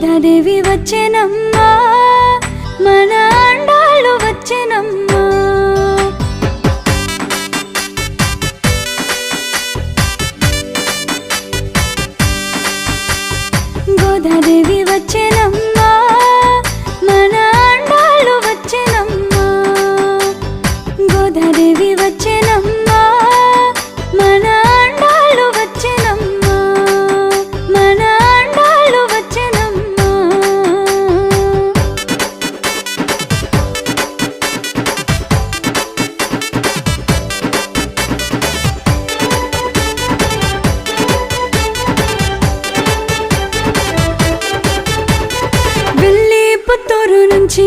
గోదాదేవి వచ్చెనమ్మా, మన అండాలు వచ్చెనమ్మా. గోదాదేవి వచ్చెనమ్మా, మన అండాలు వచ్చెనమ్మా. గోదాదేవి వచ్చెనమ్మా, మన అండాలు వచ్చెనమ్మా. మన అండాలు వచ్చెనమ్మా. వెళ్ళి పుత్తూరు నుంచి